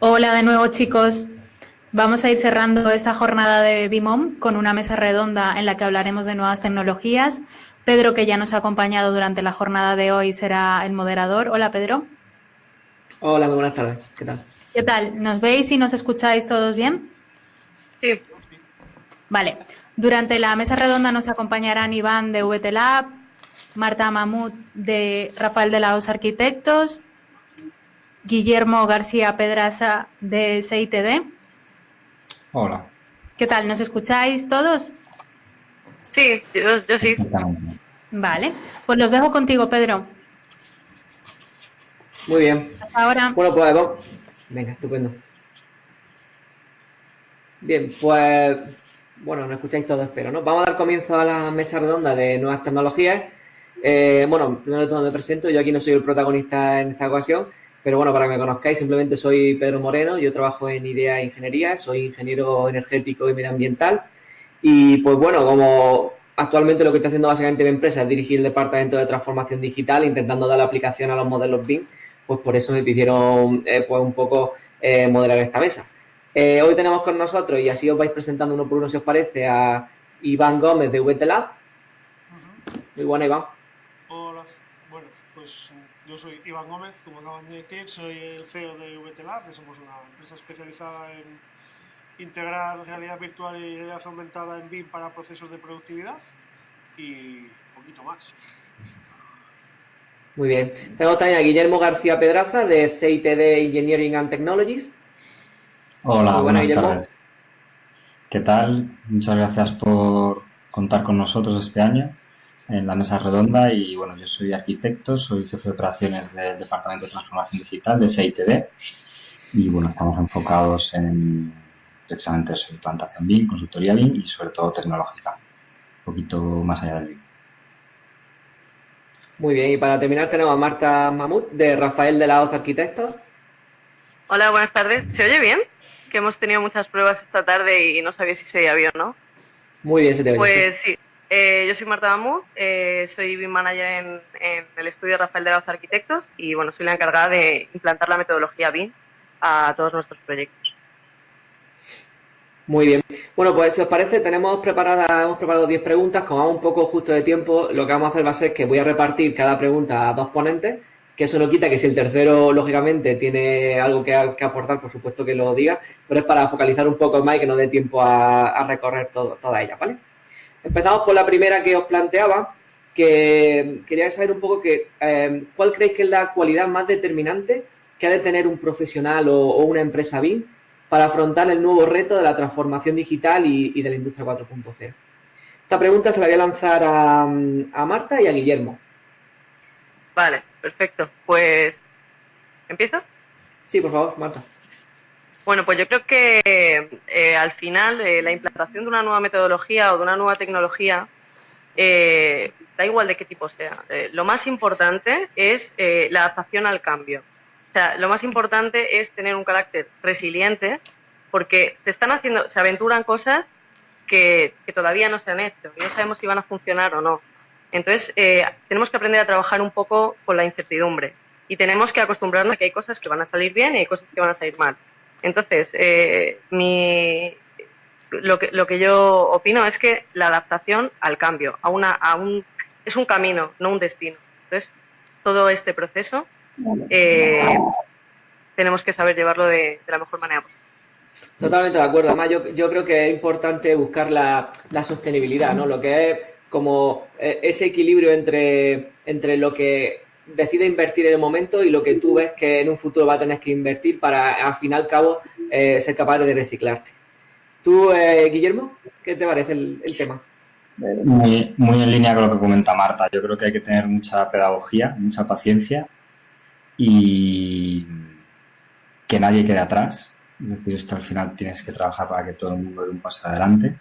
Hola de nuevo, chicos. Vamos a ir cerrando esta jornada de BIMOM con una mesa redonda en la que hablaremos de nuevas tecnologías. Pedro, que ya nos ha acompañado durante la jornada de hoy, será el moderador. Hola, Pedro. Hola, muy buenas tardes. ¿Qué tal? ¿Qué tal? ¿Nos veis y nos escucháis todos bien? Sí. Vale. Durante la mesa redonda nos acompañarán Iván de VT Lab, Marta Mamut de Rafael de la Hoz Arquitectos, Guillermo García Pedraza de CITD. Hola. ¿Qué tal? ¿Nos escucháis todos? Sí, yo sí. Perfectamente. Vale. Pues los dejo contigo, Pedro. Muy bien. Hasta ahora. Bueno, pues vamos. Venga, estupendo. Bien, pues bueno, nos escucháis todos, espero, ¿no? Vamos a dar comienzo a la mesa redonda de nuevas tecnologías. Bueno, primero de todo me presento. Yo aquí no soy el protagonista en esta ocasión, pero bueno, para que me conozcáis, simplemente soy Pedro Moreno. Yo trabajo en IDEA Ingeniería, soy ingeniero energético y medioambiental. Y pues bueno, como actualmente lo que estoy haciendo básicamente mi empresa es dirigir el departamento de transformación digital, intentando dar la aplicación a los modelos BIM, pues por eso me pidieron pues un poco modelar esta mesa. Hoy tenemos con nosotros, y así os vais presentando uno por uno si os parece, a Iván Gómez de VT Lab. Muy buena, Iván. Hola, bueno, pues yo soy Iván Gómez, como acaban de decir, soy el CEO de VT Lab, que somos una empresa especializada en integrar realidad virtual y realidad aumentada en BIM para procesos de productividad y un poquito más. Muy bien. Tenemos también a Guillermo García Pedraza de CITD Engineering and Technologies. Hola, Muy buena, buenas Guillermo. tardes. ¿Qué tal? Muchas gracias por contar con nosotros este año en la mesa redonda. Y bueno, yo soy arquitecto, soy jefe de operaciones del Departamento de Transformación Digital de CITD. Y bueno, estamos enfocados en precisamente eso, implantación BIM, consultoría BIM y sobre todo tecnológica, un poquito más allá del BIM. Muy bien, y para terminar tenemos a Marta Mamut de Rafael de la Hoz Arquitectos. Hola, buenas tardes. ¿Se oye bien? Que hemos tenido muchas pruebas esta tarde y no sabía si se oía bien o no. Muy bien, se te oye. Pues sí, yo soy Marta Damut, soy BIM Manager en el estudio Rafael de la Hoz Arquitectos y bueno, soy la encargada de implantar la metodología BIM a todos nuestros proyectos. Muy bien. Bueno, pues si os parece, hemos preparado 10 preguntas. Como vamos un poco justo de tiempo, lo que vamos a hacer va a ser que voy a repartir cada pregunta a dos ponentes, que eso no quita que si el tercero, lógicamente, tiene algo que aportar, por supuesto que lo diga, pero es para focalizar un poco más y que nos dé tiempo a recorrer toda ella, ¿vale? Empezamos por la primera que os planteaba, que quería saber un poco cuál creéis que es la cualidad más determinante que ha de tener un profesional o una empresa BIM para afrontar el nuevo reto de la transformación digital y de la industria 4.0. Esta pregunta se la voy a lanzar a Marta y a Guillermo. Vale, perfecto. Pues, ¿empiezo? Sí, por favor, Marta. Bueno, pues yo creo que al final la implantación de una nueva metodología o de una nueva tecnología, da igual de qué tipo sea, lo más importante es la adaptación al cambio. O sea, lo más importante es tener un carácter resiliente porque se aventuran cosas que todavía no se han hecho y no sabemos si van a funcionar o no. Entonces, tenemos que aprender a trabajar un poco con la incertidumbre y tenemos que acostumbrarnos a que hay cosas que van a salir bien y hay cosas que van a salir mal. Entonces, lo que yo opino es que la adaptación al cambio, es un camino, no un destino. Entonces, todo este proceso tenemos que saber llevarlo de la mejor manera posible. Totalmente de acuerdo. Además, yo creo que es importante buscar la sostenibilidad, ¿no? Lo que es como ese equilibrio entre lo que decides invertir en el momento y lo que tú ves que en un futuro va a tener que invertir para, al fin y al cabo, ser capaz de reciclarte. ¿Tú, Guillermo, qué te parece el tema? Muy en línea con lo que comenta Marta. Yo creo que hay que tener mucha pedagogía, mucha paciencia y que nadie quede atrás. Es decir, esto al final tienes que trabajar para que todo el mundo dé un paso adelante.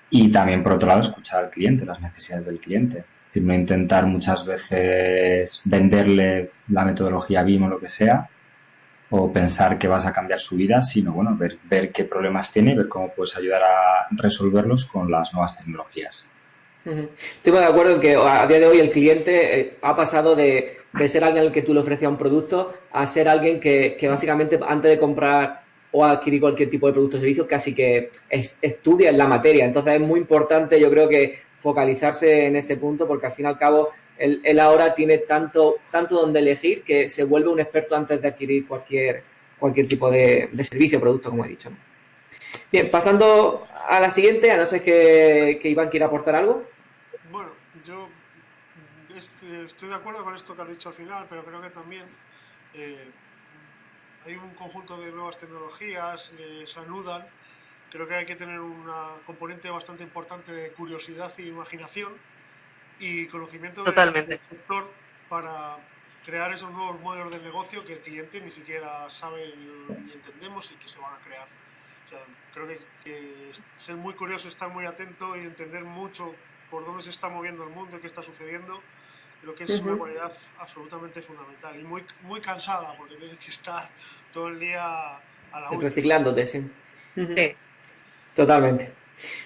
Y también, por otro lado, escuchar al cliente, las necesidades del cliente. Es decir, no intentar muchas veces venderle la metodología BIM o lo que sea, o pensar que vas a cambiar su vida, sino bueno, ver qué problemas tiene y ver cómo puedes ayudar a resolverlos con las nuevas tecnologías. Ujú. Estoy muy de acuerdo en que a día de hoy el cliente ha pasado de ser alguien al que tú le ofrecías un producto a ser alguien que básicamente antes de comprar o adquirir cualquier tipo de producto o servicio casi que estudia en la materia. Entonces es muy importante, yo creo que focalizarse en ese punto porque al fin y al cabo él ahora tiene tanto donde elegir que se vuelve un experto antes de adquirir cualquier tipo de servicio o producto, como he dicho, ¿no? Bien, pasando a la siguiente, a no ser que Iván quiera aportar algo. Bueno, yo estoy de acuerdo con esto que has dicho al final, pero creo que también eh, hay un conjunto de nuevas tecnologías que se anudan. Creo que hay que tener una componente bastante importante de curiosidad e imaginación y conocimiento del Totalmente. sector para crear esos nuevos modelos de negocio que el cliente ni siquiera sabe ni entendemos y que se van a crear. O sea, creo que ser muy curioso, estar muy atento y entender mucho por dónde se está moviendo el mundo y qué está sucediendo, creo que es una Ujú. cualidad absolutamente fundamental y muy cansada porque tienes que estar todo el día a la hucha. Reciclándote, sí. Ujú. Sí. Totalmente.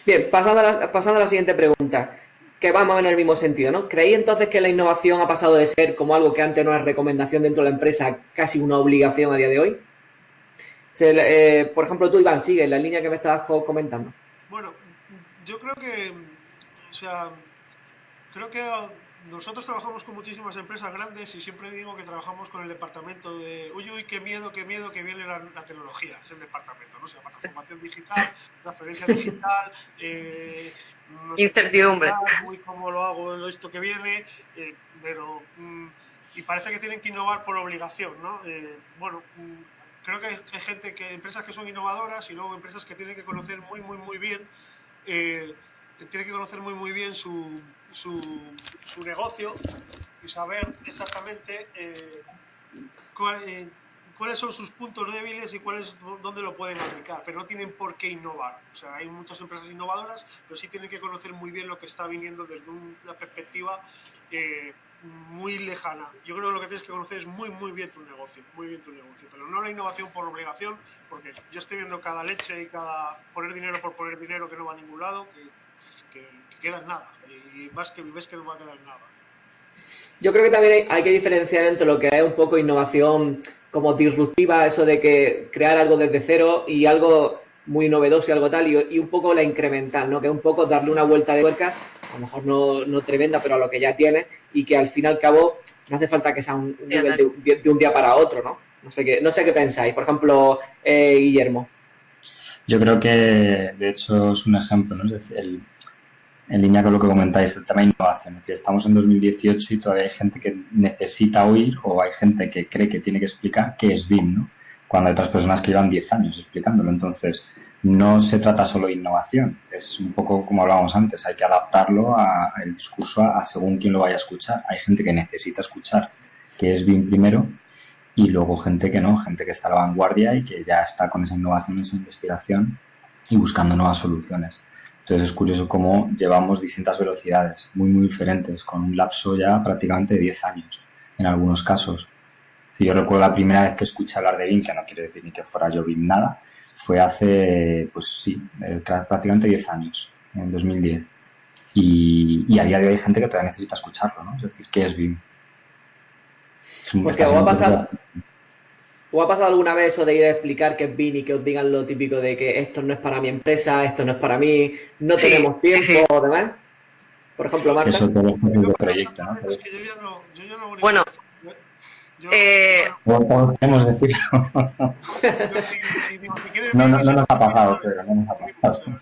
Bien, pasando a la siguiente pregunta, que va más o menos en el mismo sentido, ¿no? ¿Creéis entonces que la innovación ha pasado de ser como algo que antes no era recomendación dentro de la empresa a casi una obligación a día de hoy? Por ejemplo, tú, Iván, sigue en la línea que me estabas comentando. Bueno, yo creo que, o sea, creo que nosotros trabajamos con muchísimas empresas grandes y siempre digo que trabajamos con el departamento de, uy, uy, qué miedo que viene la tecnología, es el departamento, ¿no? O sea, para transformación digital, transferencia digital, no sé qué, Incertidumbre. uy, cómo lo hago esto que viene, pero, y parece que tienen que innovar por obligación, ¿no? Bueno, creo que hay gente empresas que son innovadoras y luego empresas que tienen que conocer muy bien tiene que conocer muy bien su negocio y saber exactamente cuáles son sus puntos débiles y dónde lo pueden aplicar, pero no tienen por qué innovar. O sea, hay muchas empresas innovadoras, pero sí tienen que conocer muy bien lo que está viniendo desde una perspectiva muy lejana. Yo creo que lo que tienes que conocer es muy bien tu negocio, pero no la innovación por obligación, porque yo estoy viendo cada leche y cada poner dinero por poner dinero que no va a ningún lado, que queda en nada, y más que ves que no va a quedar en nada. Yo creo que también hay que diferenciar entre lo que es un poco innovación como disruptiva, eso de que crear algo desde cero y algo muy novedoso y algo tal, y un poco la incremental, ¿no? Que es un poco darle una vuelta de tuerca, a lo mejor no tremenda, pero a lo que ya tienes, y que al fin y al cabo no hace falta que sea un Sí, nivel de un día para otro, ¿no? No sé qué pensáis. Por ejemplo, Guillermo. Yo creo que, de hecho, es un ejemplo, ¿no? Es decir, en línea con lo que comentáis, el tema de innovación. Es decir, estamos en 2018 y todavía hay gente que necesita oír o hay gente que cree que tiene que explicar qué es BIM, ¿no? Cuando hay otras personas que llevan 10 años explicándolo. Entonces, no se trata solo de innovación, es un poco como hablábamos antes, hay que adaptarlo el discurso a según quien lo vaya a escuchar. Hay gente que necesita escuchar qué es BIM primero y luego gente que no, gente que está a la vanguardia y que ya está con esa innovación, esa investigación y buscando nuevas soluciones. Entonces es curioso cómo llevamos distintas velocidades, muy diferentes, con un lapso ya prácticamente de 10 años en algunos casos. Si yo recuerdo la primera vez que escuché hablar de BIM, que no quiere decir ni que fuera yo BIM nada, fue hace, pues sí, prácticamente 10 años, en 2010. Y a día de hoy hay gente que todavía necesita escucharlo, ¿no? Es decir, ¿qué es BIM? Porque Está siendo un poco... ¿O ha pasado alguna vez eso de ir a explicar qué es BIM y que os digan lo típico de que esto no es para mi empresa, esto no es para mí, no Sí, tenemos sí, sí. tiempo o demás? Por ejemplo, Marta. Eso todo es Yo, de pero proyecto, ¿no? es que yo ya no hago Bueno, ningún yo, ¿Cómo podemos decirlo? yo si digo, si quieres No, bien no, y no si nos no, ha pues pasado, sabes, pero no nos ha lo mismo, o sea, pasado. no.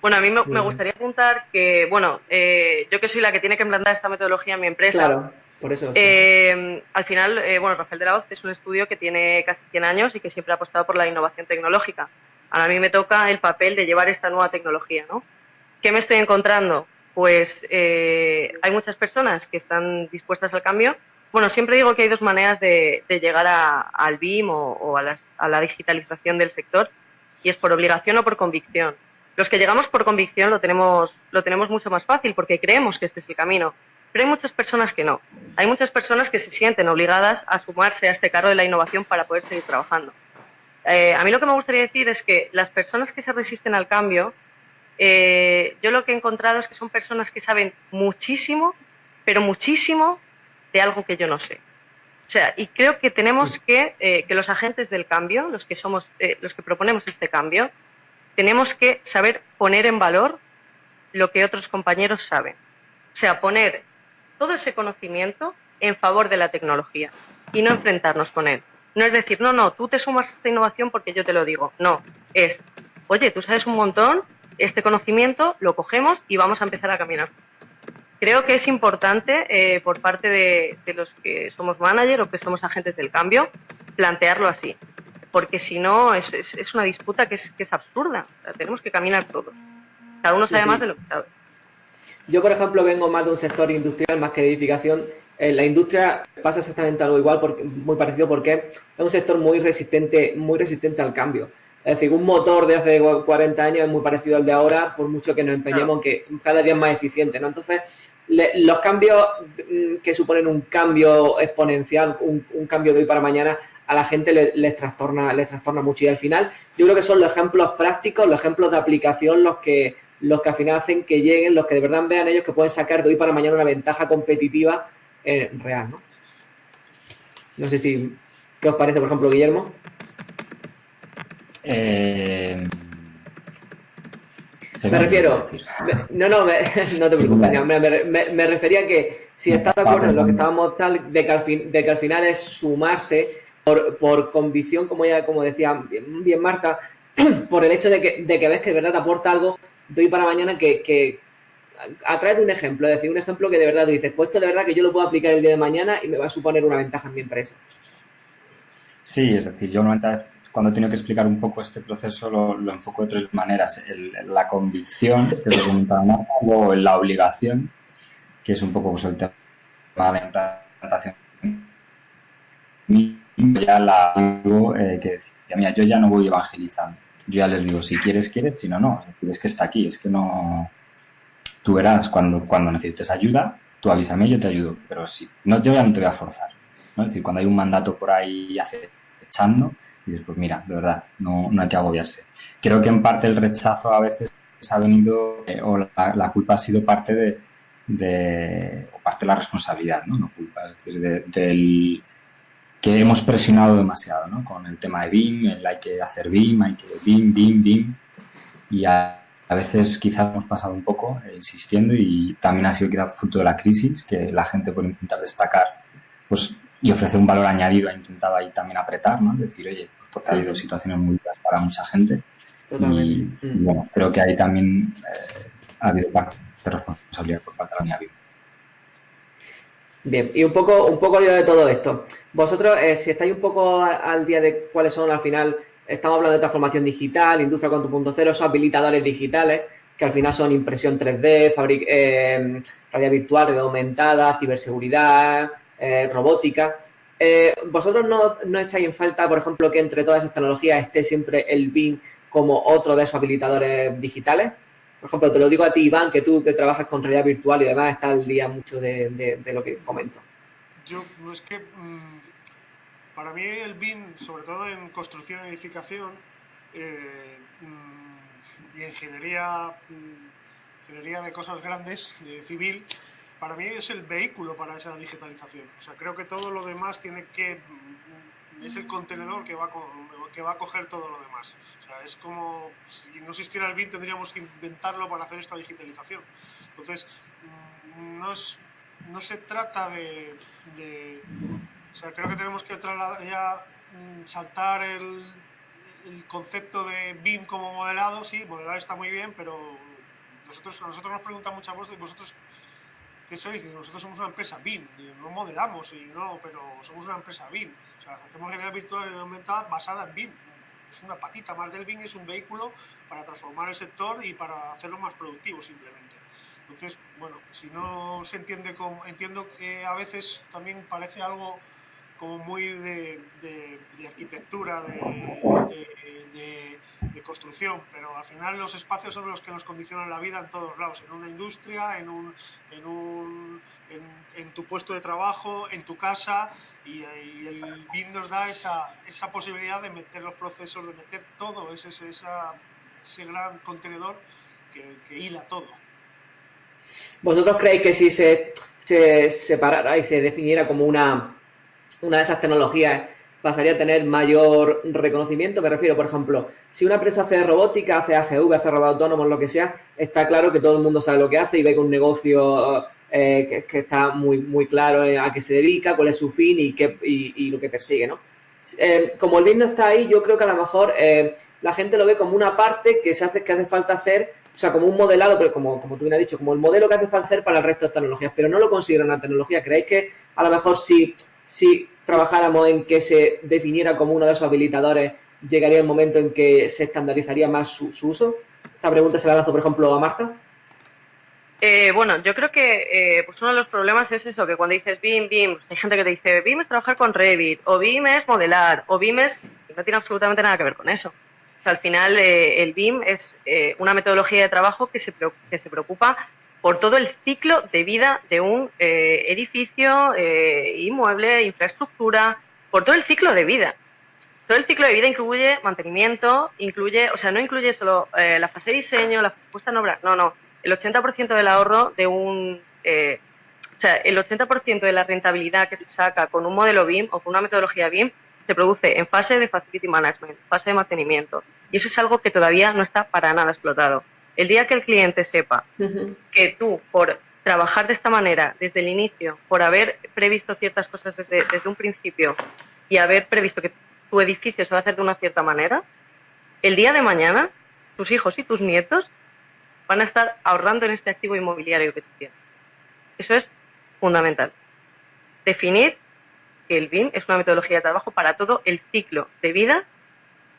bueno, a mí me Bien. gustaría apuntar que, bueno, yo que soy la que tiene que implantar esta metodología en mi empresa, Claro, por eso. al final, bueno, Rafael de la Hoz es un estudio que tiene casi 100 años y que siempre ha apostado por la innovación tecnológica. Ahora a mí me toca el papel de llevar esta nueva tecnología, ¿no? ¿Qué me estoy encontrando? Pues hay muchas personas que están dispuestas al cambio. Bueno, siempre digo que hay dos maneras de llegar al BIM o a la digitalización del sector, y es por obligación o por convicción. Los que llegamos por convicción lo tenemos mucho más fácil porque creemos que este es el camino. Pero hay muchas personas que no. Hay muchas personas que se sienten obligadas a sumarse a este carro de la innovación para poder seguir trabajando. A mí lo que me gustaría decir es que las personas que se resisten al cambio yo lo que he encontrado es que son personas que saben muchísimo, pero muchísimo de algo que yo no sé. O sea, y creo que tenemos que los agentes del cambio, los que somos, los que proponemos este cambio, tenemos que saber poner en valor lo que otros compañeros saben. O sea, poner todo ese conocimiento en favor de la tecnología y no enfrentarnos con él. No es decir, no, tú te sumas a esta innovación porque yo te lo digo. No, es, oye, tú sabes un montón, este conocimiento lo cogemos y vamos a empezar a caminar. Creo que es importante por parte de los que somos manager o que somos agentes del cambio plantearlo así, porque si no es una disputa que es absurda. O sea, tenemos que caminar todos. Cada uno sabe más de lo que sabe. Yo, por ejemplo, vengo más de un sector industrial más que de edificación. En la industria pasa exactamente algo igual, muy parecido, porque es un sector muy resistente al cambio. Es decir, un motor de hace 40 años es muy parecido al de ahora, por mucho que nos empeñemos en que cada día es más eficiente, ¿no? Entonces, los cambios que suponen un cambio exponencial, un cambio de hoy para mañana, a la gente les trastorna mucho. Y al final, yo creo que son los ejemplos prácticos, los ejemplos de aplicación los que al final hacen que lleguen, los que de verdad vean ellos que pueden sacar de hoy para mañana una ventaja competitiva real, ¿no? No sé si, ¿qué os parece, por ejemplo, Guillermo? Me refiero, no te preocupes, me refería a que si estás de acuerdo en lo que estábamos tal, de que al final es sumarse por convicción, como decía bien Marta, por el hecho de que ves que de verdad te aporta algo de hoy para mañana que a través de un ejemplo, es decir, un ejemplo que de verdad tú dices, pues esto de verdad que yo lo puedo aplicar el día de mañana y me va a suponer una ventaja en mi empresa. Sí, es decir, yo normalmente cuando tengo que explicar un poco este proceso lo enfoco de tres maneras. La convicción, que es lo que comentaba Marta, luego la obligación, que es un poco pues, el tema de la implantación. Ya la digo que decía, mira, yo ya no voy evangelizando. Yo ya les digo, si quieres, si no, no. Es decir, es que está aquí, es que no... Tú verás, cuando necesites ayuda, tú avísame, yo te ayudo. Pero si no, yo ya no te voy a forzar, ¿no? Es decir, cuando hay un mandato por ahí acechando, y dices, pues mira, de verdad, no hay que agobiarse. Creo que en parte el rechazo a veces ha venido, o la culpa ha sido parte o parte de la responsabilidad, ¿no? No culpa, es decir, del que hemos presionado demasiado, ¿no? Con el tema de BIM, hay que hacer BIM, hay que BIM, y a veces quizás hemos pasado un poco insistiendo, y también ha sido quizás fruto de la crisis, que la gente por intentar destacar pues y ofrecer un valor añadido ha intentado ahí también apretar, ¿no? Decir, oye, pues porque ha habido situaciones muy duras para mucha gente. Totalmente. Y bueno, creo que ahí también ha habido parte de responsabilidad por parte de la unidad BIM. Bien, y un poco lío de todo esto. Vosotros, si estáis un poco al día de cuáles son al final, estamos hablando de transformación digital, industria 4.0, esos habilitadores digitales, que al final son impresión 3D, realidad virtual, realidad aumentada, ciberseguridad, robótica. ¿Vosotros no echáis en falta, por ejemplo, que entre todas esas tecnologías esté siempre el BIM como otro de esos habilitadores digitales? Por ejemplo, te lo digo a ti, Iván, que tú que trabajas con realidad virtual y demás, está al día mucho de lo que comento. Yo, es que para mí el BIM, sobre todo en construcción y edificación, y ingeniería de cosas grandes, de civil, para mí es el vehículo para esa digitalización. O sea, creo que todo lo demás es el contenedor que va a coger todo lo demás. O sea, es como si no existiera el BIM tendríamos que inventarlo para hacer esta digitalización. Entonces, no se trata o sea, creo que tenemos que saltar el concepto de BIM como modelado. Sí, modelar está muy bien, pero a nosotros nos preguntan muchas veces, ¿vosotros qué sois? Nosotros somos una empresa BIM, no modelamos, pero somos una empresa BIM. O sea, hacemos realidad virtual y aumentada basada en BIM. Es una patita más del BIM, es un vehículo para transformar el sector y para hacerlo más productivo simplemente. Entonces, bueno, si no se entiende entiendo que a veces también parece algo como muy de arquitectura, de construcción, pero al final los espacios son los que nos condicionan la vida en todos lados, en una industria, en tu puesto de trabajo, en tu casa, y el BIM nos da esa posibilidad de meter los procesos, de meter todo ese gran contenedor que hila todo. ¿Vosotros creéis que si se separara y se definiera como una de esas tecnologías pasaría a tener mayor reconocimiento? Me refiero, por ejemplo, si una empresa hace robótica, hace AGV, hace robots autónomos, lo que sea, está claro que todo el mundo sabe lo que hace y ve que un negocio que está muy claro a qué se dedica, cuál es su fin y lo que persigue, ¿no? Como el BIM no está ahí, yo creo que a lo mejor la gente lo ve como una parte que hace falta hacer, o sea, como un modelado, pero como tú bien has dicho, como el modelo que hace falta hacer para el resto de tecnologías, pero no lo considero una tecnología. ¿Creéis que a lo mejor si trabajáramos en que se definiera como uno de esos habilitadores, llegaría el momento en que se estandarizaría más su uso? Esta pregunta se la lanzo, por ejemplo, a Marta. Bueno, yo creo que pues uno de los problemas es eso, que cuando dices BIM, hay gente que te dice BIM es trabajar con Revit, o BIM es modelar, o BIM es... y no tiene absolutamente nada que ver con eso. O sea, al final el BIM es una metodología de trabajo que se preocupa por todo el ciclo de vida de un edificio, inmueble, infraestructura, por todo el ciclo de vida. Todo el ciclo de vida incluye mantenimiento, no incluye solo la fase de diseño, la puesta en obra, no. El 80% del ahorro de el 80% de la rentabilidad que se saca con un modelo BIM o con una metodología BIM se produce en fase de facility management, fase de mantenimiento. Y eso es algo que todavía no está para nada explotado. El día que el cliente sepa que tú, por trabajar de esta manera desde el inicio, por haber previsto ciertas cosas desde un principio y haber previsto que tu edificio se va a hacer de una cierta manera, el día de mañana tus hijos y tus nietos van a estar ahorrando en este activo inmobiliario que tú tienes. Eso es fundamental. Definir que el BIM es una metodología de trabajo para todo el ciclo de vida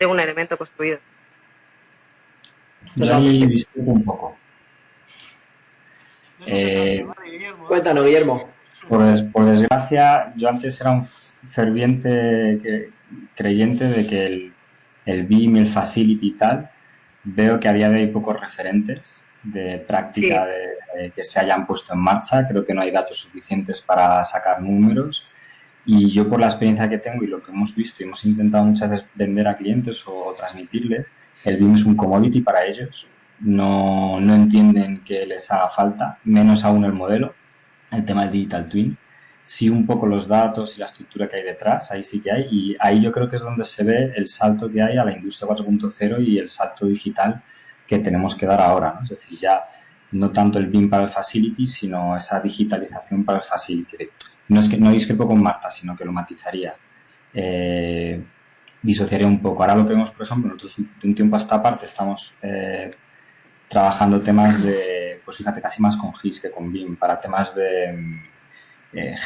de un elemento construido. Yo ahí discuto un poco. Cuéntanos, Guillermo. Por desgracia, yo antes era un ferviente creyente de que el BIM y el Facility y tal, veo que a día de hoy hay pocos referentes de práctica que se hayan puesto en marcha. Creo que no hay datos suficientes para sacar números. Y yo, por la experiencia que tengo y lo que hemos visto y hemos intentado muchas veces vender a clientes o transmitirles, el BIM es un commodity para ellos. No entienden que les haga falta, menos aún el modelo, el tema del Digital Twin. Sí, un poco los datos y la estructura que hay detrás, ahí sí que hay. Y ahí yo creo que es donde se ve el salto que hay a la industria 4.0 y el salto digital que tenemos que dar ahora, ¿no? Es decir, ya no tanto el BIM para el Facility, sino esa digitalización para el Facility. No discrepo con Marta, sino que lo matizaría. Disociaría un poco. Ahora lo que vemos, por ejemplo, nosotros de un tiempo a esta parte estamos trabajando temas de, pues fíjate, casi más con GIS que con BIM, para temas de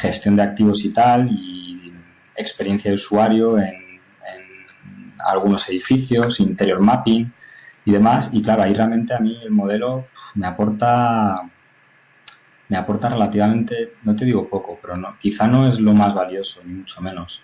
gestión de activos y tal, y experiencia de usuario en algunos edificios, interior mapping y demás. Y claro, ahí realmente a mí el modelo me aporta relativamente, no te digo poco, pero quizá no es lo más valioso, ni mucho menos.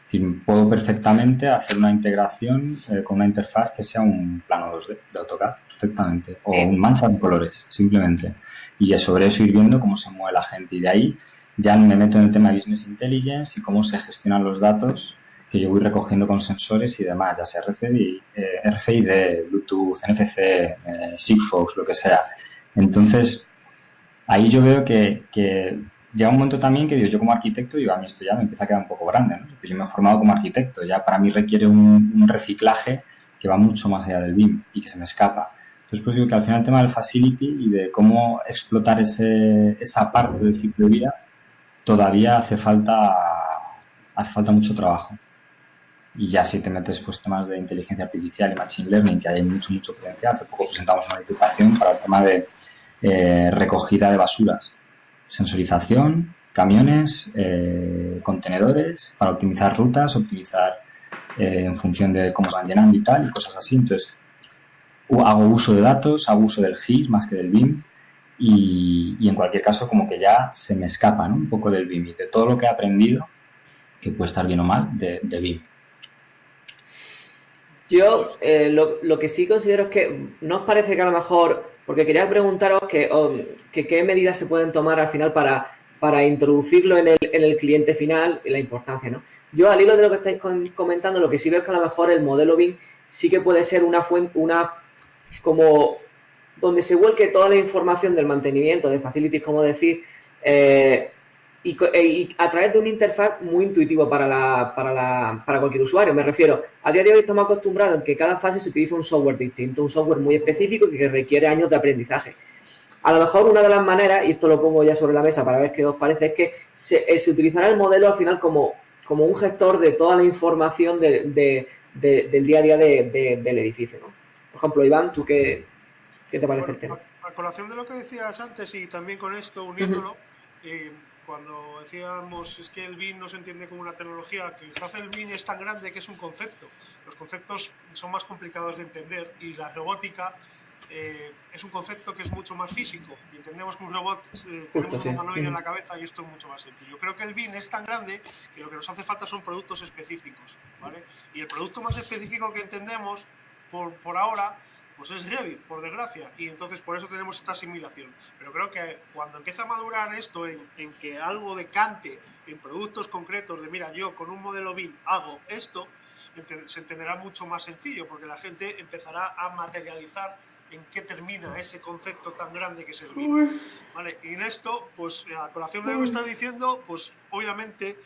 Es decir, puedo perfectamente hacer una integración con una interfaz que sea un plano 2D de AutoCAD, perfectamente, o un mancha de colores, simplemente. Y sobre eso ir viendo cómo se mueve la gente. Y de ahí ya me meto en el tema de Business Intelligence y cómo se gestionan los datos que yo voy recogiendo con sensores y demás, ya sea RFID, Bluetooth, NFC, Sigfox, lo que sea. Entonces, ahí yo veo que llega un momento también que digo, yo como arquitecto, digo, a mí esto ya me empieza a quedar un poco grande, ¿no? Porque yo me he formado como arquitecto, ya para mí requiere un reciclaje que va mucho más allá del BIM y que se me escapa. Entonces, pues digo que al final el tema del facility y de cómo explotar esa parte del ciclo de vida, todavía hace falta mucho trabajo. Y ya si te metes pues temas de inteligencia artificial y machine learning, que hay mucho potencial. Hace poco presentamos una licitación para el tema de recogida de basuras, sensorización, camiones, contenedores, para optimizar rutas, optimizar en función de cómo se van llenando y tal, y cosas así. Entonces, hago uso de datos, hago uso del GIS más que del BIM, y en cualquier caso como que ya se me escapa, ¿no? Un poco del BIM y de todo lo que he aprendido, que puede estar bien o mal, de BIM. Yo lo que sí considero es que no os parece que a lo mejor, porque quería preguntaros que qué medidas se pueden tomar al final para introducirlo en el cliente final y la importancia, ¿no? Yo, al hilo de lo que estáis comentando, lo que sí veo es que a lo mejor el modelo BIM sí que puede ser una fuente, como donde se vuelque toda la información del mantenimiento, de facilities, como decir, y a través de una interfaz muy intuitivo para cualquier usuario. Me refiero, a día de hoy estamos acostumbrados en que cada fase se utiliza un software distinto, un software muy específico que requiere años de aprendizaje. A lo mejor una de las maneras, y esto lo pongo ya sobre la mesa para ver qué os parece, es que se utilizará el modelo al final como un gestor de toda la información del día a día del edificio, ¿no? Por ejemplo, Iván, ¿tú qué te parece Bueno, el tema? a colación de lo que decías antes y también con esto Ujú. uniéndolo, cuando decíamos es que el BIM no se entiende como una tecnología, quizás el BIM es tan grande que es un concepto. Los conceptos son más complicados de entender y la robótica es un concepto que es mucho más físico. Y entendemos que un robot, tenemos Justo, un sí. humanoide en Ujú. la cabeza y esto es mucho más sencillo. Creo que el BIM es tan grande que lo que nos hace falta son productos específicos, ¿vale? Y el producto más específico que entendemos por ahora pues es Revit, por desgracia, y entonces por eso tenemos esta asimilación. Pero creo que cuando empieza a madurar esto en que algo decante en productos concretos de mira, yo con un modelo BIM hago esto, se entenderá mucho más sencillo, porque la gente empezará a materializar en qué termina ese concepto tan grande que es el BIM. Vale, y en esto, pues a colación de lo que estás diciendo, pues obviamente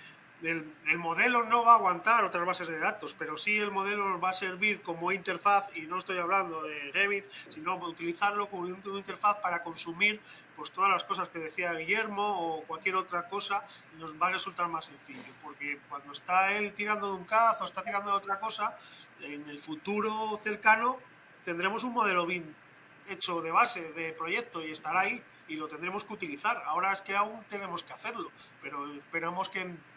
el modelo no va a aguantar otras bases de datos, pero sí el modelo nos va a servir como interfaz, y no estoy hablando de Revit, sino utilizarlo como una interfaz para consumir pues todas las cosas que decía Guillermo o cualquier otra cosa, nos va a resultar más sencillo, porque cuando está él tirando de un CAD o está tirando de otra cosa, en el futuro cercano tendremos un modelo BIM hecho de base de proyecto y estará ahí y lo tendremos que utilizar. Ahora es que aún tenemos que hacerlo, pero esperamos que en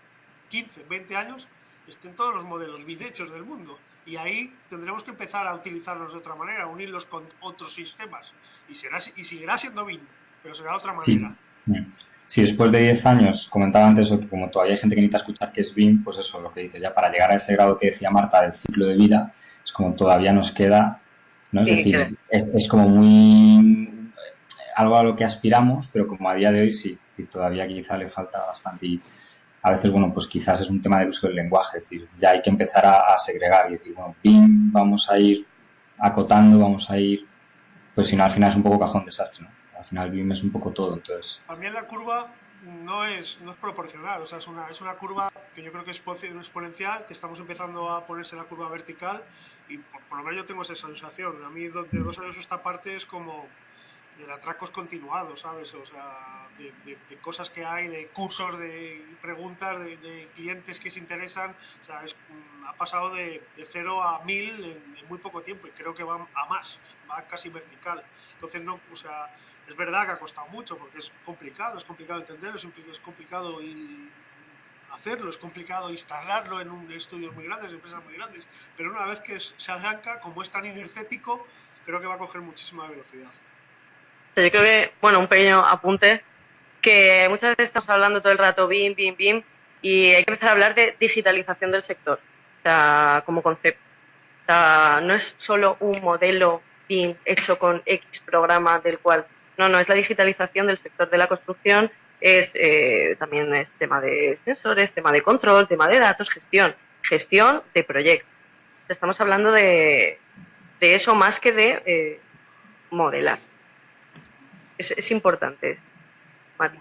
15, 20 años estén todos los modelos bien hechos del mundo. Y ahí tendremos que empezar a utilizarlos de otra manera, unirlos con otros sistemas. Y seguirá siendo BIM, pero será de otra Sí. manera. Si después de 10 años, comentaba antes, que como todavía hay gente que necesita escuchar que es BIM, pues eso, lo que dices, ya para llegar a ese grado que decía Marta del ciclo de vida, es como todavía nos queda, ¿no? Es Sí, decir, es como muy algo a lo que aspiramos, pero como a día de hoy sí, todavía quizá le falta bastante. Y a veces, bueno, pues quizás es un tema del uso del lenguaje, es decir, ya hay que empezar a segregar y decir, bueno, BIM, vamos a ir acotando, vamos a ir, pues si no, al final es un poco cajón desastre, ¿no? Al final BIM es un poco todo, entonces. También la curva no es proporcional, o sea, es una curva que yo creo que es exponencial, que estamos empezando a ponerse en la curva vertical y por lo menos yo tengo esa sensación. A mí de 2 años esta parte es como el atracos continuados, ¿sabes? O sea, de cosas que hay, de cursos, de preguntas, de clientes que se interesan. O sea, ha pasado de 0 a 1000 en muy poco tiempo y creo que va a más, va casi vertical. Entonces, no, o sea, es verdad que ha costado mucho porque es complicado entenderlo, es complicado hacerlo, es complicado instalarlo en estudios muy grandes, empresas muy grandes, pero una vez que se arranca, como es tan energético, creo que va a coger muchísima velocidad. yo creo que, bueno, un pequeño apunte, que muchas veces estamos hablando todo el rato BIM, BIM, BIM, y hay que empezar a hablar de digitalización del sector, o sea, como concepto. O sea, no es solo un modelo BIM hecho con X programa del cual, no, es la digitalización del sector de la construcción, también es tema de sensores, tema de control, tema de datos, gestión de proyectos. Estamos hablando de eso más que de modelar. Es importante, Mati.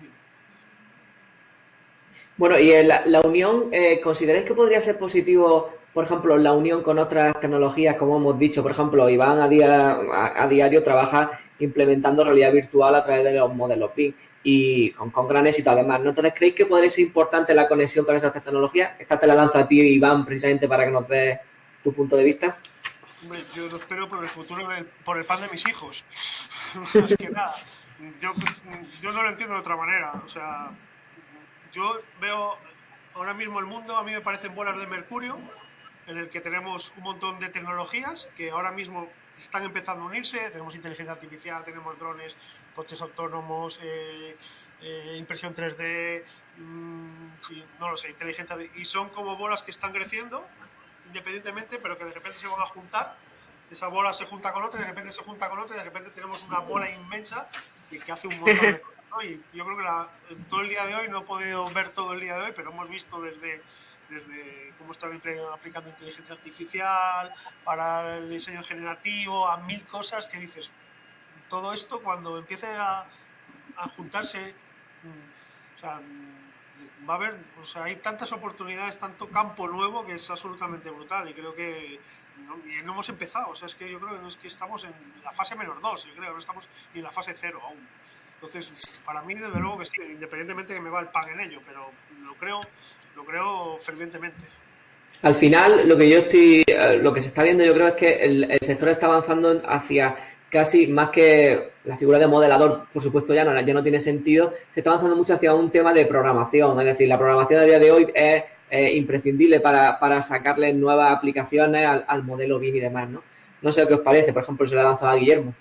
Bueno, y la unión, ¿consideráis que podría ser positivo, por ejemplo, la unión con otras tecnologías, como hemos dicho? Por ejemplo, Iván a diario trabaja implementando realidad virtual a través de los modelos BIM y con gran éxito además, ¿no? Entonces, ¿creéis que podría ser importante la conexión con esas tecnologías? Esta te la lanzo a ti, Iván, precisamente para que nos des tu punto de vista. Hombre, yo lo espero por el futuro, por el pan de mis hijos. Más que nada. Yo, yo no lo entiendo de otra manera. O sea, yo veo ahora mismo el mundo, a mí me parecen bolas de mercurio, en el que tenemos un montón de tecnologías que ahora mismo están empezando a unirse. Tenemos inteligencia artificial, tenemos drones, coches autónomos, impresión 3D, sí, no lo sé, inteligencia, y son como bolas que están creciendo independientemente, pero que de repente se van a juntar. Esa bola se junta con otra, y de repente se junta con otra, y de repente tenemos una bola inmensa que hace un montón de cosas, ¿no? Y yo creo que todo el día de hoy, no he podido ver todo el día de hoy, pero hemos visto desde cómo están aplicando inteligencia artificial para el diseño generativo, a 1000 cosas que dices, todo esto cuando empiece a juntarse, o sea, va a haber, o sea, hay tantas oportunidades, tanto campo nuevo que es absolutamente brutal y creo que no hemos empezado, o sea, es que yo creo que no es que estamos en la fase -2, yo creo que no estamos ni en la fase 0 aún. Entonces, para mí, desde luego que sí, independientemente de que me va el pan en ello, pero lo creo fervientemente. Al final, lo que se está viendo yo creo es que el sector está avanzando hacia casi más que la figura de modelador, por supuesto ya no tiene sentido, se está avanzando mucho hacia un tema de programación, es decir, la programación a día de hoy es imprescindible para sacarle nuevas aplicaciones al modelo BIM y demás, ¿no? No sé qué os parece, por ejemplo, se le ha lanzado a Guillermo.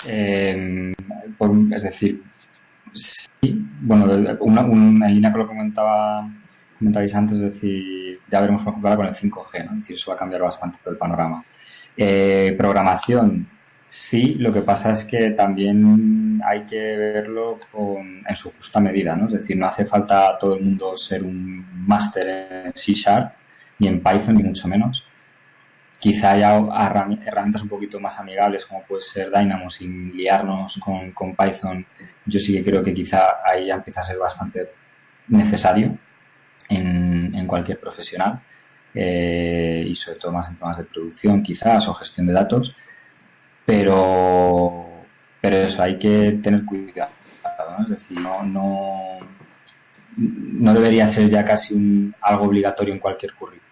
Es decir, sí, bueno, en línea con lo que comentabais antes, es decir, ya veremos por ejemplo ahora con el 5G, ¿no? Es decir, eso va a cambiar bastante todo el panorama. Programación, sí, lo que pasa es que también hay que verlo en su justa medida, ¿no? Es decir, no hace falta a todo el mundo ser un máster en C# ni en Python, ni mucho menos. Quizá haya herramientas un poquito más amigables como puede ser Dynamo sin liarnos con Python. Yo sí que creo que quizá ahí ya empieza a ser bastante necesario en cualquier profesional y sobre todo más en temas de producción quizás o gestión de datos, pero eso hay que tener cuidado, ¿no? Es decir, no debería ser ya casi algo obligatorio en cualquier currículum.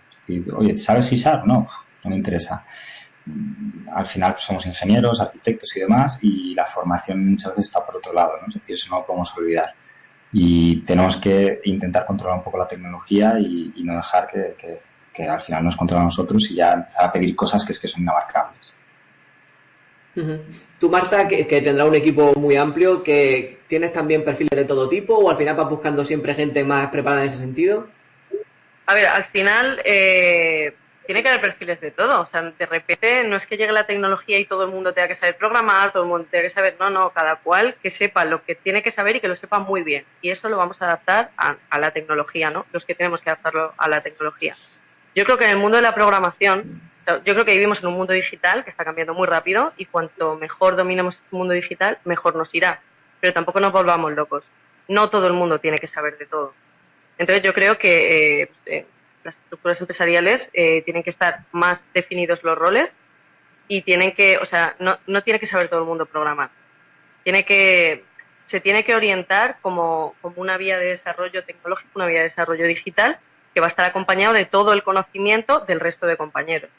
Es decir, oye, ¿sabes C#? No me interesa. Al final somos ingenieros, arquitectos y demás, y la formación muchas veces está por otro lado, ¿no? Es decir, eso no lo podemos olvidar. Y tenemos que intentar controlar un poco la tecnología y no dejar que al final nos controle a nosotros y ya empezar a pedir cosas que son inabarcables. Tú, Marta, que tendrá un equipo muy amplio, que ¿tienes también perfiles de todo tipo o al final vas buscando siempre gente más preparada en ese sentido? A ver, al final tiene que haber perfiles de todo. O sea, de repente no es que llegue la tecnología y todo el mundo tenga que saber programar, todo el mundo tenga que saber, no, cada cual que sepa lo que tiene que saber y que lo sepa muy bien. Y eso lo vamos a adaptar a la tecnología, ¿no? Los que tenemos que adaptarlo a la tecnología. Yo creo que en el mundo de la programación, yo creo que vivimos en un mundo digital que está cambiando muy rápido y cuanto mejor dominemos este mundo digital, mejor nos irá. Pero tampoco nos volvamos locos. No todo el mundo tiene que saber de todo. Entonces yo creo que las estructuras empresariales tienen que estar más definidos los roles y tienen que, o sea, no tiene que saber todo el mundo programar. Se tiene que orientar como una vía de desarrollo tecnológico, una vía de desarrollo digital que va a estar acompañado de todo el conocimiento del resto de compañeros.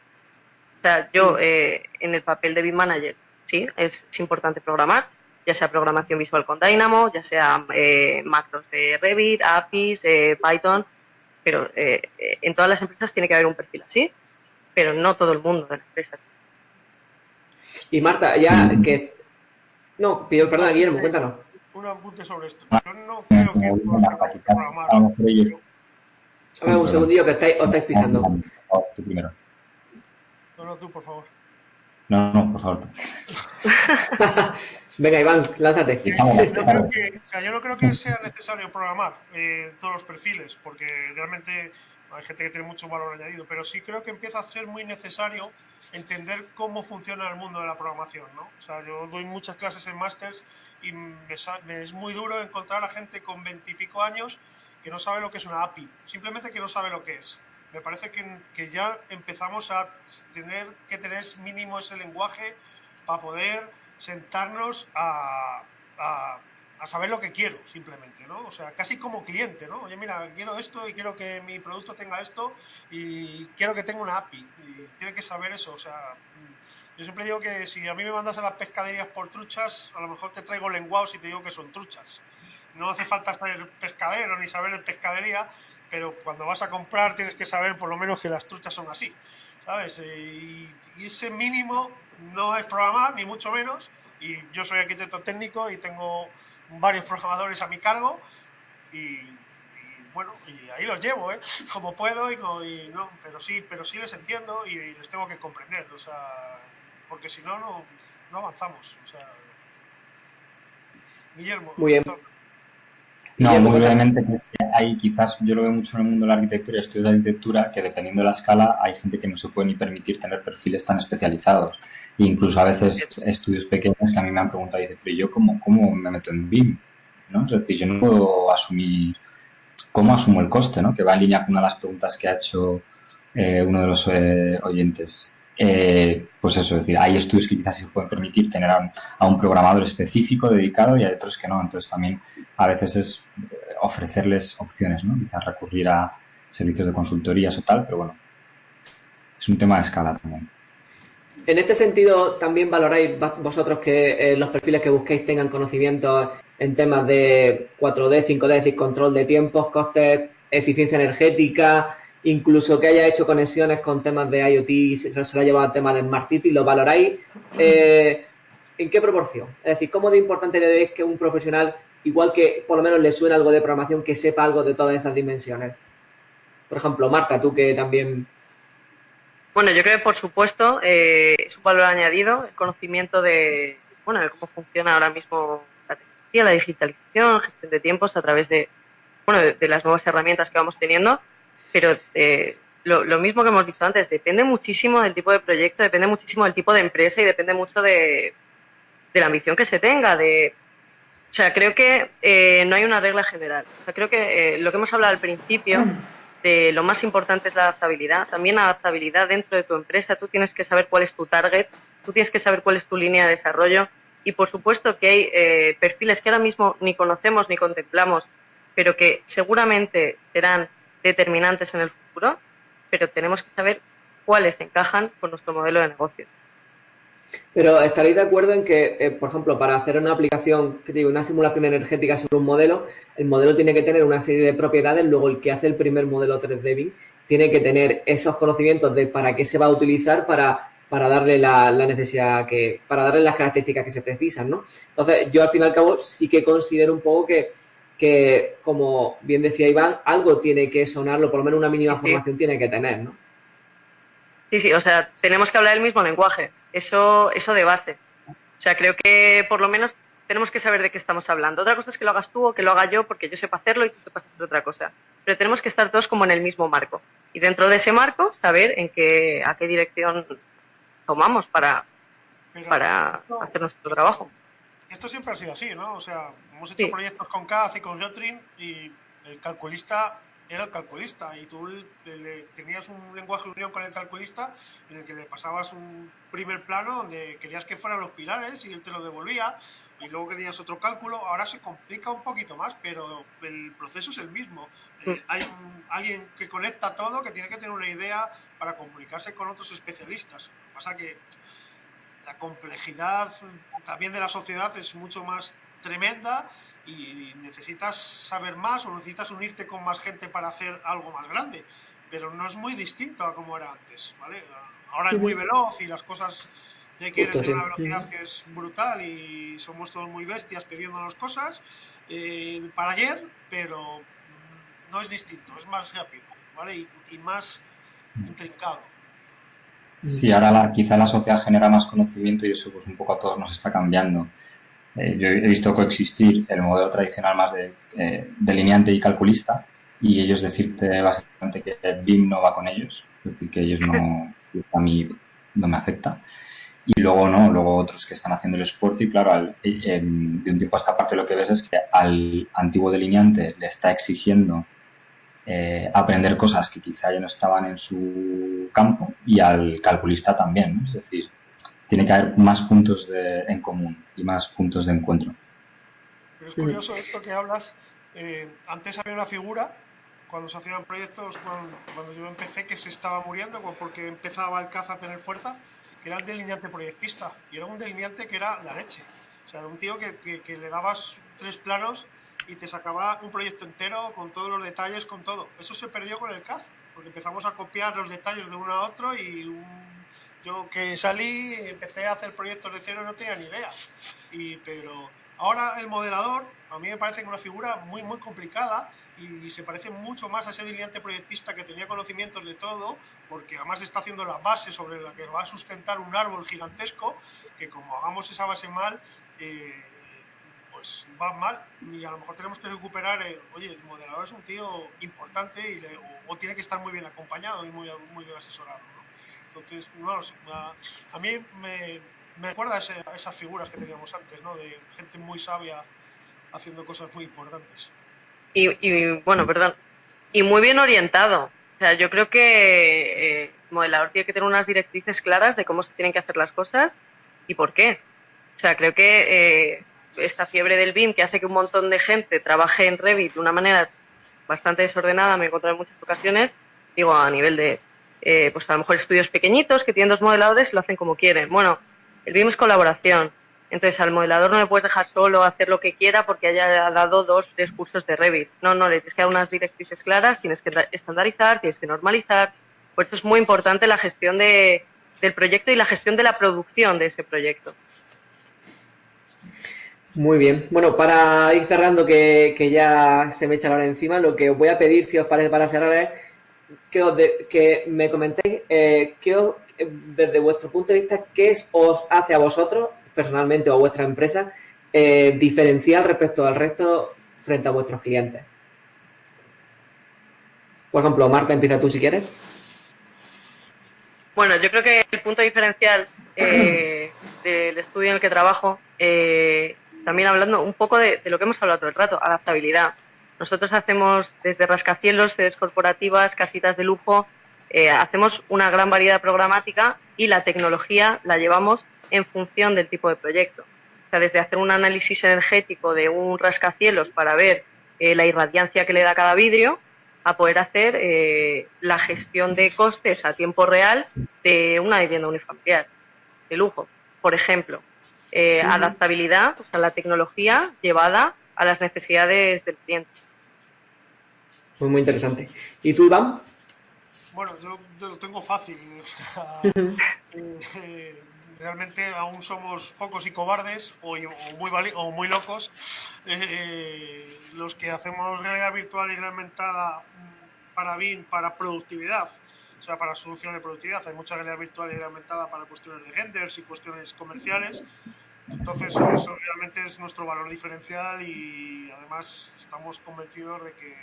O sea, yo en el papel de BIM Manager, sí, es importante programar, ya sea programación visual con Dynamo, ya sea macros de Revit, APIs, Python, pero en todas las empresas tiene que haber un perfil así, pero no todo el mundo de la empresa. Y Marta, ya que... No, pido perdón, Guillermo, cuéntanos. Un apunte sobre esto. Yo no creo que podamos programar. A ver, un segundillo que os estáis pisando. Tú primero. No, tú, por favor. No, por favor. Venga, Iván, lánzate. Yo no creo que sea necesario programar todos los perfiles, porque realmente hay gente que tiene mucho valor añadido, pero sí creo que empieza a ser muy necesario entender cómo funciona el mundo de la programación, ¿no? O sea, yo doy muchas clases en másters y me es muy duro encontrar a gente con 20 y pico años que no sabe lo que es una API, simplemente que no sabe lo que es. Me parece que ya empezamos a tener que tener mínimo ese lenguaje para poder sentarnos a saber lo que quiero, simplemente, ¿no? O sea, casi como cliente, ¿no? Oye, mira, quiero esto y quiero que mi producto tenga esto y quiero que tenga una API y tiene que saber eso, o sea... Yo siempre digo que si a mí me mandas a las pescaderías por truchas, a lo mejor te traigo lenguados y te digo que son truchas. No hace falta ser pescadero ni saber de pescadería, pero cuando vas a comprar tienes que saber por lo menos que las truchas son así, ¿sabes? Y ese mínimo no es programar, ni mucho menos, y yo soy arquitecto técnico y tengo varios programadores a mi cargo y bueno, y ahí los llevo, como puedo y no, pero sí les entiendo y les tengo que comprender, o sea, porque si no, no avanzamos, o sea... Guillermo. Muy bien. No, muy brevemente, hay quizás, yo lo veo mucho en el mundo de la arquitectura y estudios de arquitectura, que dependiendo de la escala hay gente que no se puede ni permitir tener perfiles tan especializados. E incluso a veces estudios pequeños que a mí me han preguntado, dice, pero yo cómo me meto en BIM, ¿no? Es decir, yo no puedo asumir, ¿cómo asumo el coste, ¿no? Que va en línea con una de las preguntas que ha hecho uno de los oyentes. Pues eso, es decir, hay estudios que quizás se pueden permitir tener a un programador específico dedicado y hay otros que no. Entonces también a veces es ofrecerles opciones, ¿no? Quizás recurrir a servicios de consultorías o tal, pero bueno, es un tema de escala también. En este sentido, ¿también valoráis vosotros que los perfiles que busquéis tengan conocimientos en temas de 4D, 5D, es decir, control de tiempos, costes, eficiencia energética, incluso que haya hecho conexiones con temas de IoT, se lo ha llevado al tema de Smart City? ¿Lo valoráis? ¿En qué proporción? Es decir, ¿cómo de importante es que un profesional, igual que por lo menos le suena algo de programación, que sepa algo de todas esas dimensiones? Por ejemplo, Marta, tú que también... Bueno, yo creo que por supuesto es un valor añadido el conocimiento de, bueno, de cómo funciona ahora mismo la tecnología, la digitalización, gestión de tiempos a través de, bueno, de las nuevas herramientas que vamos teniendo, pero lo mismo que hemos dicho antes, depende muchísimo del tipo de proyecto, depende muchísimo del tipo de empresa y depende mucho de la ambición que se tenga, o sea, creo que no hay una regla general. O sea, creo que lo que hemos hablado al principio de lo más importante es la adaptabilidad. También la adaptabilidad dentro de tu empresa. Tú tienes que saber cuál es tu target, tú tienes que saber cuál es tu línea de desarrollo. Y por supuesto que hay perfiles que ahora mismo ni conocemos ni contemplamos, pero que seguramente serán determinantes en el futuro, pero tenemos que saber cuáles encajan con nuestro modelo de negocio. Pero estaréis de acuerdo en que, por ejemplo, para hacer una aplicación, que digo, una simulación energética sobre un modelo, el modelo tiene que tener una serie de propiedades, luego el que hace el primer modelo 3D BIM tiene que tener esos conocimientos de para qué se va a utilizar para darle la necesidad para darle las características que se precisan, ¿no? Entonces, yo al fin y al cabo sí que considero un poco que como bien decía Iván, algo tiene que sonarlo, por lo menos una mínima formación tiene que tener, ¿no? Sí, o sea, tenemos que hablar el mismo lenguaje, eso de base. O sea, creo que por lo menos tenemos que saber de qué estamos hablando. Otra cosa es que lo hagas tú o que lo haga yo porque yo sepa hacerlo y tú sepas hacer otra cosa. Pero tenemos que estar todos como en el mismo marco. Y dentro de ese marco, saber a qué dirección tomamos para hacer nuestro trabajo. Esto siempre ha sido así, ¿no? O sea, hemos hecho Sí. proyectos con CAD y con Geotrim y el calculista era el calculista y tú tenías un lenguaje de unión con el calculista en el que le pasabas un primer plano donde querías que fueran los pilares y él te lo devolvía y luego querías otro cálculo. Ahora se complica un poquito más, pero el proceso es el mismo. Hay alguien que conecta todo, que tiene que tener una idea para comunicarse con otros especialistas. Lo que pasa que la complejidad también de la sociedad es mucho más tremenda y necesitas saber más o necesitas unirte con más gente para hacer algo más grande, pero no es muy distinto a como era antes, ¿vale? Ahora es muy veloz y las cosas hay que ir a una velocidad que es brutal y somos todos muy bestias pidiéndonos cosas para ayer, pero no es distinto, es más rápido, ¿vale? Y más intrincado. Sí, ahora quizá la sociedad genera más conocimiento y eso pues un poco a todos nos está cambiando. Yo he visto coexistir el modelo tradicional más de delineante y calculista y ellos decirte básicamente que el BIM no va con ellos, es decir, que ellos no, a mí no me afecta. Y luego luego otros que están haciendo el esfuerzo y claro, de un tiempo a esta parte lo que ves es que al antiguo delineante le está exigiendo aprender cosas que quizá ya no estaban en su campo y al calculista también, ¿no? Es decir, tiene que haber más puntos en común y más puntos de encuentro. Pero es curioso esto que hablas. Antes había una figura, cuando se hacían proyectos, cuando yo empecé, que se estaba muriendo porque empezaba el CAD a tener fuerza, que era el delineante proyectista. Y era un delineante que era la leche. O sea, era un tío que le dabas 3 planos y te sacaba un proyecto entero con todos los detalles, con todo. Eso se perdió con el CAD, porque empezamos a copiar los detalles de uno a otro y yo que salí, empecé a hacer proyectos de cero y no tenía ni idea. Pero ahora el modelador a mí me parece una figura muy muy complicada y se parece mucho más a ese delineante proyectista que tenía conocimientos de todo, porque además está haciendo la base sobre la que va a sustentar un árbol gigantesco, que como hagamos esa base mal, pues van mal y a lo mejor tenemos que recuperar, oye, el modelador es un tío importante o tiene que estar muy bien acompañado y muy bien asesorado, ¿no? Entonces, no lo sé, a mí me recuerda a esas figuras que teníamos antes, ¿no? De gente muy sabia haciendo cosas muy importantes. Bueno, perdón, y muy bien orientado. O sea, yo creo que el modelador tiene que tener unas directrices claras de cómo se tienen que hacer las cosas y por qué. O sea, creo que esta fiebre del BIM que hace que un montón de gente trabaje en Revit de una manera bastante desordenada, me he encontrado en muchas ocasiones, digo, a nivel de, pues a lo mejor estudios pequeñitos que tienen dos modeladores y lo hacen como quieren. Bueno, el BIM es colaboración. Entonces, al modelador no le puedes dejar solo hacer lo que quiera porque haya dado 2 o 3 cursos de Revit. No, le tienes que dar unas directrices claras, tienes que estandarizar, tienes que normalizar. Por eso es muy importante la gestión del proyecto y la gestión de la producción de ese proyecto. Muy bien. Bueno, para ir cerrando, que ya se me echa la hora encima, lo que os voy a pedir, si os parece, para cerrar es que me comentéis desde vuestro punto de vista, qué os hace a vosotros, personalmente o a vuestra empresa, diferencial respecto al resto frente a vuestros clientes. Por ejemplo, Marta, empieza tú si quieres. Bueno, yo creo que el punto diferencial del estudio en el que trabajo, también hablando un poco de lo que hemos hablado todo el rato, adaptabilidad. Nosotros hacemos desde rascacielos, sedes corporativas, casitas de lujo, hacemos una gran variedad programática y la tecnología la llevamos en función del tipo de proyecto. O sea, desde hacer un análisis energético de un rascacielos para ver la irradiancia que le da cada vidrio, a poder hacer la gestión de costes a tiempo real de una vivienda unifamiliar de lujo. Por ejemplo, adaptabilidad, o sea, la tecnología llevada a las necesidades del cliente. Muy, muy interesante. ¿Y tú, Iván? Bueno, yo lo tengo fácil. O sea, realmente aún somos pocos y cobardes o muy locos los que hacemos realidad virtual y realmentada para BIM, para productividad, o sea, para soluciones de productividad. Hay mucha realidad virtual y realmentada para cuestiones de renders y cuestiones comerciales. Entonces, eso realmente es nuestro valor diferencial y además estamos convencidos de que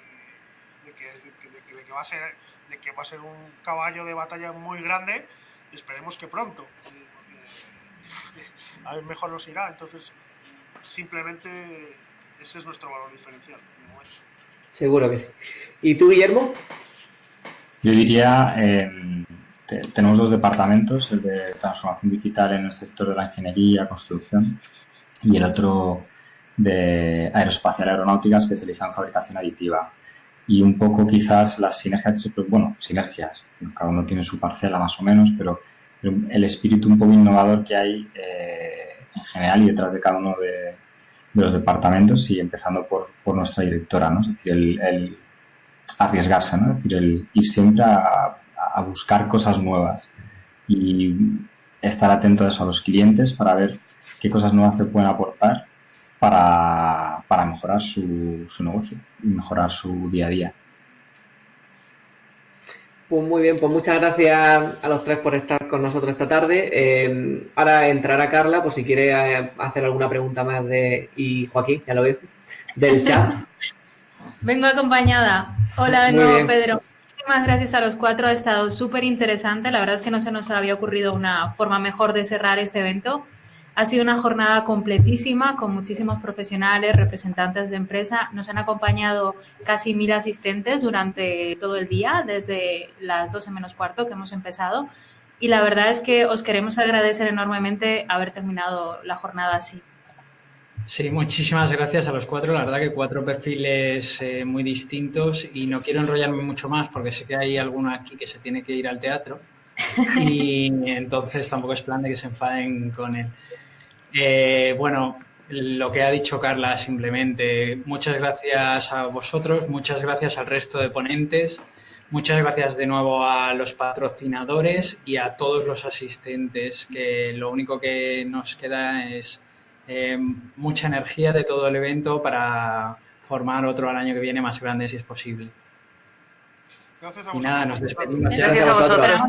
va a ser un caballo de batalla muy grande y esperemos que pronto. A ver, mejor nos irá. Entonces, simplemente ese es nuestro valor diferencial. Seguro que sí. ¿Y tú, Guillermo? Yo diría, tenemos 2 departamentos, el de transformación digital en el sector de la ingeniería, construcción, y el otro de aeroespacial aeronáutica especializado en fabricación aditiva. Y un poco quizás las sinergias, sinergias, cada uno tiene su parcela más o menos, pero el espíritu un poco innovador que hay en general y detrás de cada uno de los departamentos, y empezando por nuestra directora, ¿no? Es decir, el arriesgarse, ¿no? Es decir, el ir siempre a buscar cosas nuevas y estar atento a eso, a los clientes, para ver qué cosas nuevas se pueden aportar para mejorar su negocio y mejorar su día a día. Pues muy bien, pues muchas gracias a los 3 por estar con nosotros esta tarde. Ahora entrará Carla, por si quiere hacer alguna pregunta más y Joaquín, ya lo veo, del chat. Vengo acompañada. Hola de Muy nuevo, bien. Pedro. Muchísimas gracias a los 4, ha estado súper interesante. La verdad es que no se nos había ocurrido una forma mejor de cerrar este evento. Ha sido una jornada completísima con muchísimos profesionales, representantes de empresa. Nos han acompañado casi 1000 asistentes durante todo el día, desde las 12 menos cuarto que hemos empezado. Y la verdad es que os queremos agradecer enormemente haber terminado la jornada así. Sí, muchísimas gracias a los 4. La verdad que 4 perfiles muy distintos y no quiero enrollarme mucho más porque sé que hay alguno aquí que se tiene que ir al teatro y entonces tampoco es plan de que se enfaden con él. Bueno, lo que ha dicho Carla simplemente, muchas gracias a vosotros, muchas gracias al resto de ponentes, muchas gracias de nuevo a los patrocinadores y a todos los asistentes, que lo único que nos queda es mucha energía de todo el evento para formar otro al año que viene más grande si es posible. Gracias a Y nada, nos vosotros. despedimos ya. Gracias a vosotros.